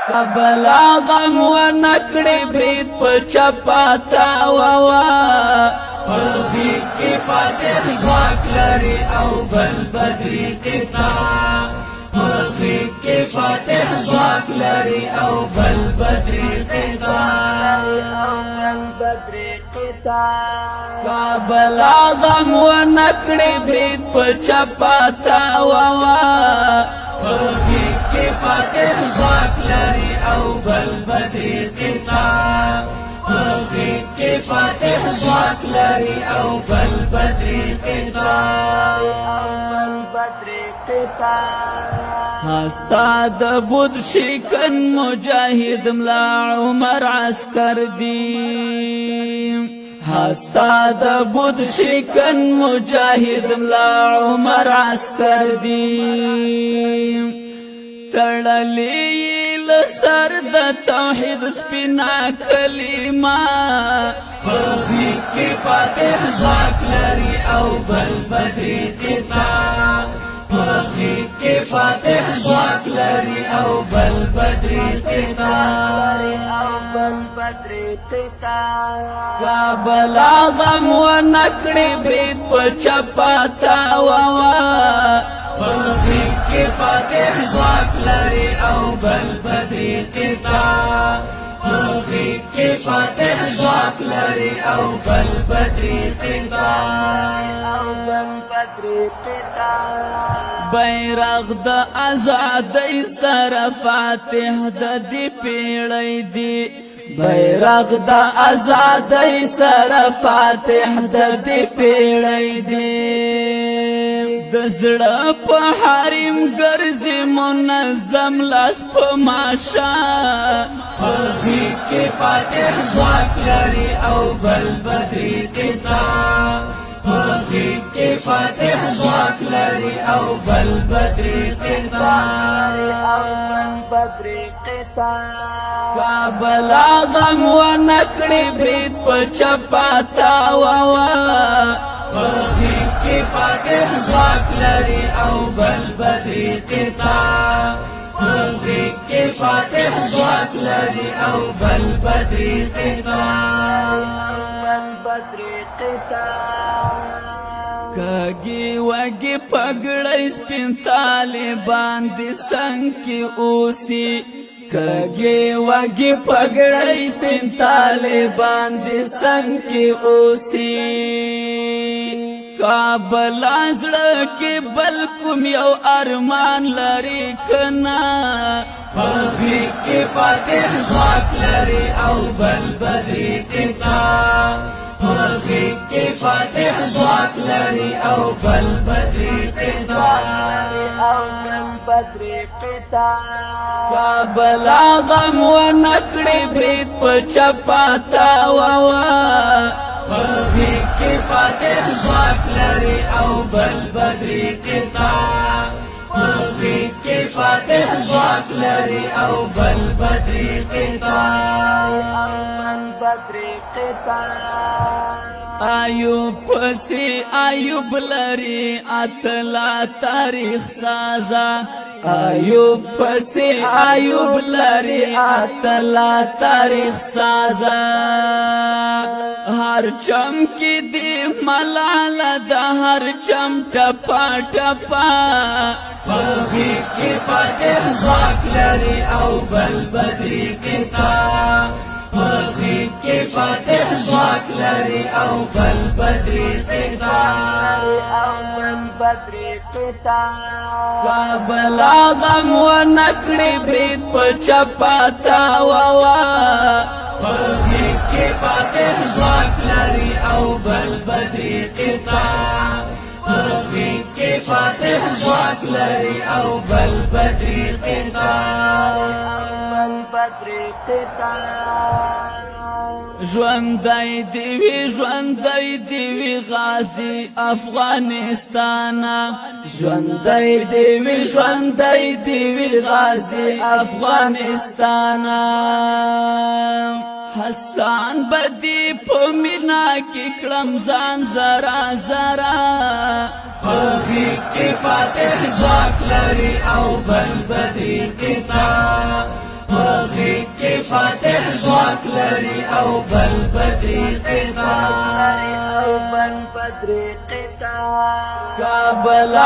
کبلا غم و نکڑی برید پچپاتا ووا پرخی کی فاتح زواک لری او بل بدری کتا پرخی کی فاتح زواک لری او بل بدری کتا کبلا غم و نکڑی برید پچپاتا ووا پرخی کی فاتح زواک لری او بل بدری کتا پرخی کی فاتح زواک لری او بل بدری کتا هستا د بود شکن مجاهد ملا عمر عسکر دی هستا د بود شکن مجاهد ملا عمر عسکر دی تړلی لسر د توحید سپینا کلمه پرخی کی فاتح زواک لری او بل بدری کتا پرخی کی فاتح زواک لری او بل بدری کتا کبلا غم و نکڑی برید پچپاتا ووا پرخی کی فاتح زواک لری او بل بدری کتا پرخی کی فاتح زواک لری او بل بدری کتا بیرغ د آزادی سر فاتح د دی پیړی دی بیرغ د آزادی سر فاتح د دی پیړی دی د زړه په حریم ګرځي منظم لاس په ماشا پرخی کی فاتح زواک لری او بل بدری کتا پرخی کی فاتح زواک لری او بل بدری کتا کبلا غم و نکڑی برید پچپاتا ووا پرخی کی فاتح زواک لری او بل بدری کتا پرخی کی فاتح زواک لری او بل بدری کتا کاگی وگی پگڑی سپین طالبان دی سنگ کی اوسی کاگی وگی پگڑی سپین طالبان دی سنگ کی اوسی کابل ازړه کې بل کوم یو ارمان لري کنا پرخی کې فاتح زواک لري او بل بدری کتا پرخی کې فاتح زواک لري او بل بدری کتا کابل غم و نکړي برید پچپاتا ووا پرخی کی فاتح زواک لری او بل بدری کتا پرخی کی فاتح زواک لری او بل بدری کتا ایوب پسی ایوب لری اتلا تاریخ سازا ایوب پسی ایوب لری اتلا تاریخ سازا ہر چم کی دی ملال دا ہر چم ٹپا ٹپا پرخی کی فاتح زواک لری او بل بدری کتا پرخی کی فاتح زواک لری او بل بدری کتا کابلا غم و نکڑی برید پچپاتا ووا پرخی کی فاتح زواک لری او بل بدری کتا پرخی کی فاتح زواک لری او بل بدری کتا ژوندی دیوی غازی افغانستانا ژوندی دیوی غازی افغانستانا حسان بدی پمینا کی کلم زان زرا زرا پرخی کی فاتح زواک لری او بل بدری کتا غریق کې فاتح ځواک لري او بل بدري قطار کابل